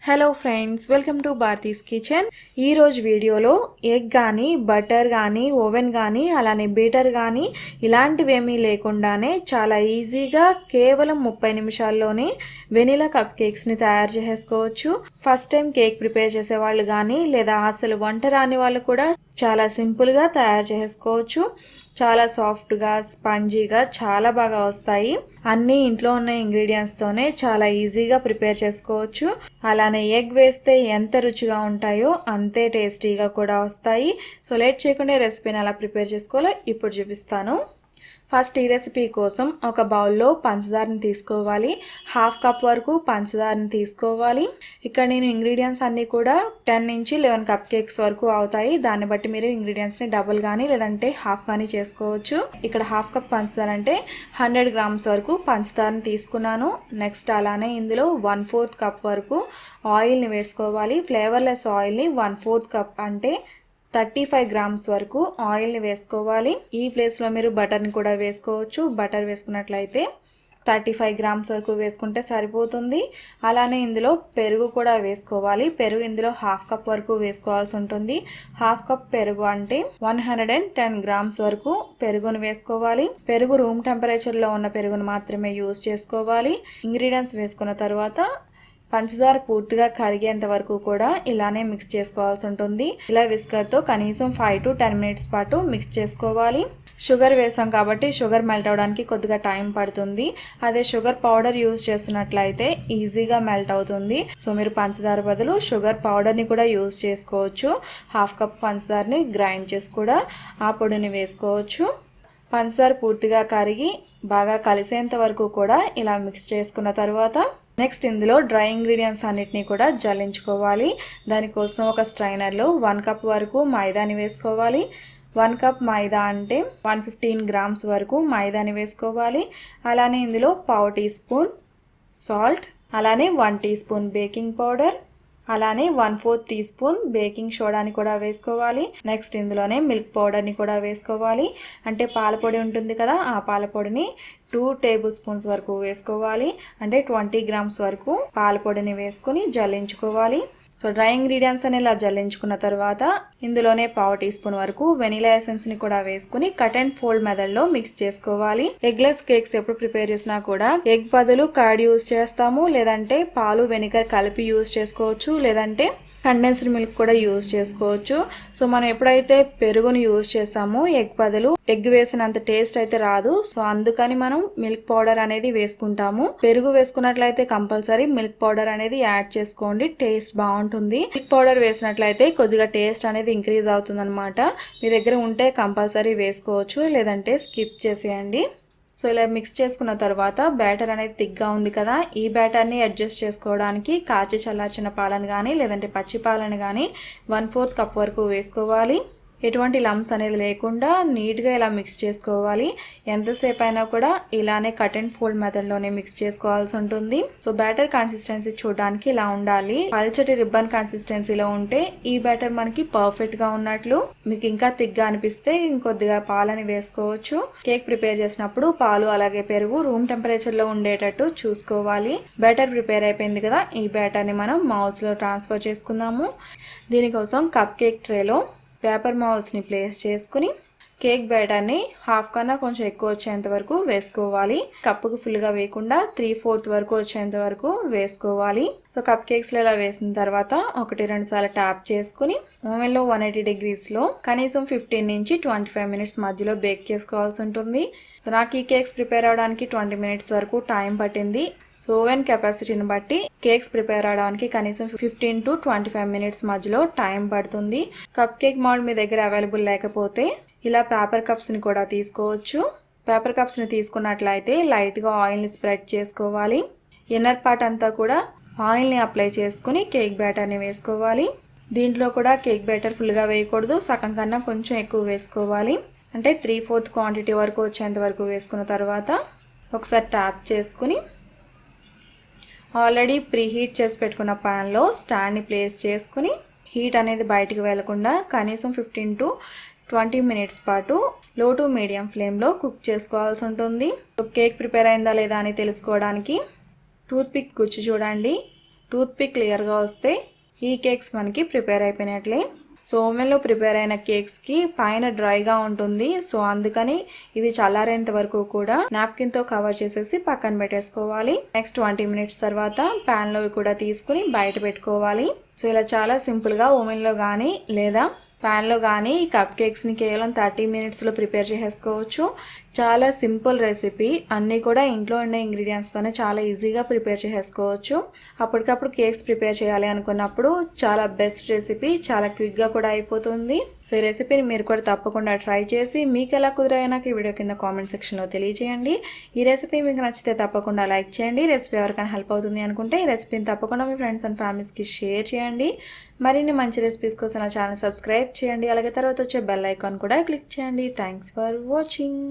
Hello friends, welcome to Bharati's kitchen. ఈరోజు వీడియోలో egg కానీ బటర్ కానీ ఓవెన్ కానీ అలానే బీటర్ కానీ ఇలాంటివేమీ లేకుండానే చాలా ఈజీగా కేవలం 30 నిమిషాల్లోనే వెనిలా కప్ కేక్స్ని తయారు చేసుకోవచ్చు. ఫస్ట్ టైం కేక్ ప్రిపేర్ చేసే వాళ్ళు కానీ లేదా అసలు వంట రాని వాళ్ళు కూడా చాలా సింపుల్గా తయారు చేసుకోవచ్చు. చాలా సాఫ్ట్గా స్పంజీగా చాలా బాగా వస్తాయి. అన్నీ ఇంట్లో ఉన్న ఇంగ్రీడియంట్స్తోనే చాలా ఈజీగా ప్రిపేర్ చేసుకోవచ్చు. అలానే ఎగ్ వేస్తే ఎంత రుచిగా ఉంటాయో అంతే టేస్టీగా కూడా వస్తాయి. సో లేట్ చేయకుండా రెసిపీని అలా ప్రిపేర్ చేసుకోవాలో ఇప్పుడు చూపిస్తాను. ఫస్ట్ ఈ రెసిపీ కోసం ఒక బౌల్లో పంచదారని తీసుకోవాలి. హాఫ్ కప్ వరకు పంచదారని తీసుకోవాలి. ఇక్కడ నేను ఇంగ్రీడియంట్స్ అన్నీ కూడా 10 నుంచి 11 కప్ కేక్స్ వరకు అవుతాయి. దాన్ని బట్టి మీరు ఇంగ్రీడియంట్స్ని డబుల్ కానీ లేదంటే హాఫ్ కానీ చేసుకోవచ్చు. ఇక్కడ హాఫ్ కప్ పంచదార అంటే 100 గ్రామ్స్ వరకు పంచదారని తీసుకున్నాను. నెక్స్ట్ అలానే ఇందులో 1/4 కప్ వరకు ఆయిల్ని వేసుకోవాలి. ఫ్లేవర్లెస్ ఆయిల్ని 1/4 కప్ అంటే 35 గ్రామ్స్ వరకు ఆయిల్ని వేసుకోవాలి. ఈ ప్లేస్లో మీరు బటర్ని కూడా వేసుకోవచ్చు. బటర్ వేసుకున్నట్లయితే 35 గ్రామ్స్ వరకు వేసుకుంటే సరిపోతుంది. అలానే ఇందులో పెరుగు కూడా వేసుకోవాలి. పెరుగు ఇందులో హాఫ్ కప్ వరకు వేసుకోవాల్సి ఉంటుంది. హాఫ్ కప్ పెరుగు అంటే 110 గ్రామ్స్ వరకు పెరుగును వేసుకోవాలి. పెరుగు రూమ్ టెంపరేచర్లో ఉన్న పెరుగును మాత్రమే యూజ్ చేసుకోవాలి. ఇంగ్రీడియంట్స్ వేసుకున్న తర్వాత పంచదార పూర్తిగా కరిగేంత వరకు కూడా ఇలానే మిక్స్ చేసుకోవాల్సి ఉంటుంది. ఇలా విస్కర్తో కనీసం 5 to 10 మినిట్స్ పాటు మిక్స్ చేసుకోవాలి. షుగర్ వేసాం కాబట్టి షుగర్ మెల్ట్ అవడానికి కొద్దిగా టైం పడుతుంది. అదే షుగర్ పౌడర్ యూజ్ చేస్తున్నట్లయితే ఈజీగా మెల్ట్ అవుతుంది. సో మీరు పంచదార బదులు షుగర్ పౌడర్ని కూడా యూజ్ చేసుకోవచ్చు. హాఫ్ కప్ పంచదారని గ్రైండ్ చేసి కూడా ఆ పొడిని వేసుకోవచ్చు. పంచదార పూర్తిగా కరిగి బాగా కలిసేంత వరకు కూడా ఇలా మిక్స్ చేసుకున్న తర్వాత నెక్స్ట్ ఇందులో డ్రై ఇంగ్రీడియంట్స్ అన్నిటినీ కూడా జల్లించుకోవాలి. దానికోసం ఒక స్ట్రైనర్లో 1 కప్ వరకు మైదాని వేసుకోవాలి. 1 కప్ మైదా అంటే 115 గ్రామ్స్ వరకు మైదాని వేసుకోవాలి. అలానే ఇందులో పావు టీ స్పూన్ సాల్ట్, అలానే 1 టీ స్పూన్ బేకింగ్ పౌడర్, అలానే 1/4 టీ స్పూన్ బేకింగ్ సోడాని కూడా వేసుకోవాలి. నెక్స్ట్ ఇందులోనే మిల్క్ పౌడర్ని కూడా వేసుకోవాలి. అంటే పాలపొడి ఉంటుంది కదా, ఆ పాలపొడిని 2 టేబుల్ స్పూన్స్ వరకు వేసుకోవాలి. అంటే 20 గ్రామ్స్ వరకు పాలపొడిని వేసుకుని జల్లించుకోవాలి. సో డ్రై ఇంగ్రీడియంట్స్ అని ఇలా జల్లించుకున్న తర్వాత ఇందులోనే పావు టీ స్పూన్ వరకు వెనిలా ఎసెన్స్ని కూడా వేసుకుని కట్ అండ్ ఫోల్డ్ మెథడ్లో మిక్స్ చేసుకోవాలి. ఎగ్లెస్ కేక్స్ ఎప్పుడు ప్రిపేర్ చేసినా కూడా ఎగ్ బదులు కర్డ్ యూజ్ చేస్తాము, లేదంటే పాలు వెనిగర్ కలిపి యూజ్ చేసుకోవచ్చు, లేదంటే కండెన్స్డ్ మిల్క్ కూడా యూజ్ చేసుకోవచ్చు. సో మనం ఎప్పుడైతే పెరుగును యూజ్ చేసామో ఎగ్ బదులు ఎగ్ వేసినంత టేస్ట్ అయితే రాదు. సో అందుకని మనం మిల్క్ పౌడర్ అనేది వేసుకుంటాము. పెరుగు వేసుకున్నట్లయితే కంపల్సరీ మిల్క్ పౌడర్ అనేది యాడ్ చేసుకోండి, టేస్ట్ బాగుంటుంది. మిల్క్ పౌడర్ వేసినట్లయితే కొద్దిగా టేస్ట్ అనేది ఇంక్రీజ్ అవుతుంది అనమాట. మీ దగ్గర ఉంటే కంపల్సరీ వేసుకోవచ్చు, లేదంటే స్కిప్ చేసేయండి. సో ఇలా మిక్స్ చేసుకున్న తర్వాత బ్యాటర్ అనేది థిక్గా ఉంది కదా, ఈ బ్యాటర్ని అడ్జస్ట్ చేసుకోవడానికి కాచి చల్లార్చిన పాలను కానీ లేదంటే పచ్చి పాలను కానీ 1/4 కప్ వరకు వేసుకోవాలి. ఎటువంటి లమ్స్ అనేది లేకుండా నీట్గా ఇలా మిక్స్ చేసుకోవాలి. ఎంతసేపు అయినా కూడా ఇలానే కట్ అండ్ ఫోల్డ్ మెథడ్లోనే మిక్స్ చేసుకోవాల్సి ఉంటుంది. సో బ్యాటర్ కన్సిస్టెన్సీ చూడడానికి ఇలా ఉండాలి. పల్చటి రిబ్బన్ కన్సిస్టెన్సీలో ఉంటే ఈ బ్యాటర్ మనకి పర్ఫెక్ట్గా ఉన్నట్లు. మీకు ఇంకా థిక్గా అనిపిస్తే ఇంకొద్దిగా పాలని వేసుకోవచ్చు. కేక్ ప్రిపేర్ చేసినప్పుడు పాలు అలాగే పెరుగు రూమ్ టెంపరేచర్లో ఉండేటట్టు చూసుకోవాలి. బ్యాటర్ ప్రిపేర్ అయిపోయింది కదా, ఈ బ్యాటర్ని మనం మౌల్స్లో ట్రాన్స్ఫర్ చేసుకుందాము. దీనికోసం కప్ కేక్ ట్రేలో పేపర్ మౌల్స్ని ప్లేస్ చేసుకుని కేక్ బ్యాటర్ని హాఫ్ కన్నా కొంచెం ఎక్కువ వచ్చేంత వరకు వేసుకోవాలి. కప్పుకు ఫుల్గా వేయకుండా 3/4 వరకు వచ్చేంత వరకు వేసుకోవాలి. సో కప్ కేక్స్లో ఇలా వేసిన తర్వాత 1-2 సార్లు ట్యాప్ చేసుకుని ఓవెన్లో 180 degreesలో కనీసం 15 నుంచి 25 మినిట్స్ మధ్యలో బేక్ చేసుకోవాల్సి ఉంటుంది. సో నాకు ఈ కేక్స్ ప్రిపేర్ అవడానికి 20 మినిట్స్ వరకు టైం పట్టింది. సో ఓవెన్ కెపాసిటీని బట్టి కేక్స్ ప్రిపేర్ అవడానికి కనీసం 15 to 25 మినిట్స్ మధ్యలో టైం పడుతుంది. కప్ కేక్ మౌల్డ్ మీ దగ్గర అవైలబుల్ లేకపోతే ఇలా పేపర్ కప్స్ని కూడా తీసుకోవచ్చు. పేపర్ కప్స్ని తీసుకున్నట్లయితే లైట్గా ఆయిల్ని స్ప్రెడ్ చేసుకోవాలి. ఇన్నర్ పార్ట్ అంతా కూడా ఆయిల్ని అప్లై చేసుకుని కేక్ బ్యాటర్ని వేసుకోవాలి. దీంట్లో కూడా కేక్ బ్యాటర్ ఫుల్గా వేయకూడదు, సగం కన్నా కొంచెం ఎక్కువ వేసుకోవాలి. అంటే 3/4 క్వాంటిటీ వరకు వచ్చేంత వరకు వేసుకున్న తర్వాత ఒకసారి ట్యాప్ చేసుకుని ఆల్రెడీ ప్రీ హీట్ చేసి పెట్టుకున్న ప్యాన్లో స్టాండ్ని ప్లేస్ చేసుకుని హీట్ అనేది బయటికి వెళ్లకుండా కనీసం 15 to 20 మినిట్స్ పాటు లో టు మీడియం ఫ్లేమ్లో కుక్ చేసుకోవాల్సి ఉంటుంది. కేక్ ప్రిపేర్ అయిందా లేదా అని తెలుసుకోవడానికి టూత్ పిక్ గుచ్చి చూడండి. టూత్ పిక్ క్లియర్గా వస్తే ఈ కేక్స్ మనకి ప్రిపేర్ అయిపోయినట్లే. సో ఓవెన్లో ప్రిపేర్ అయిన కేక్స్కి పైన డ్రైగా ఉంటుంది. సో అందుకని ఇవి చల్లారేంత వరకు కూడా నాప్కిన్తో కవర్ చేసేసి పక్కన పెట్టేసుకోవాలి. నెక్స్ట్ 20 మినిట్స్ తర్వాత ప్యాన్లో కూడా తీసుకుని బయట పెట్టుకోవాలి. సో ఇలా చాలా సింపుల్గా ఓవెన్లో కానీ లేదా ప్యాన్లో కానీ ఈ కప్ కేక్స్ని కేవలం 30 మినిట్స్లో ప్రిపేర్ చేసేసుకోవచ్చు. చాలా సింపుల్ రెసిపీ, అన్నీ కూడా ఇంట్లో ఉండే ఇంగ్రీడియంట్స్తోనే చాలా ఈజీగా ప్రిపేర్ చేసేసుకోవచ్చు. అప్పటికప్పుడు కేక్స్ ప్రిపేర్ చేయాలి అనుకున్నప్పుడు చాలా బెస్ట్ రెసిపీ, చాలా క్విక్గా కూడా అయిపోతుంది. సో ఈ రెసిపీని మీరు కూడా తప్పకుండా ట్రై చేసి మీకు ఎలా కుదిరాయో నాకు ఈ వీడియో కింద కామెంట్ సెక్షన్లో తెలియజేయండి. ఈ రెసిపీ మీకు నచ్చితే తప్పకుండా లైక్ చేయండి. రెసిపీ ఎవరికైనా హెల్ప్ అవుతుంది అనుకుంటే ఈ రెసిపీని తప్పకుండా మీ ఫ్రెండ్స్ అండ్ ఫ్యామిలీస్కి షేర్ చేయండి. మరిన్ని మంచి రెసిపీస్ కోసం నా ఛానల్ సబ్స్క్రైబ్ చేయండి. అలాగే తర్వాత వచ్చే బెల్ ఐకాన్ కూడా క్లిక్ చేయండి. Thanks for watching.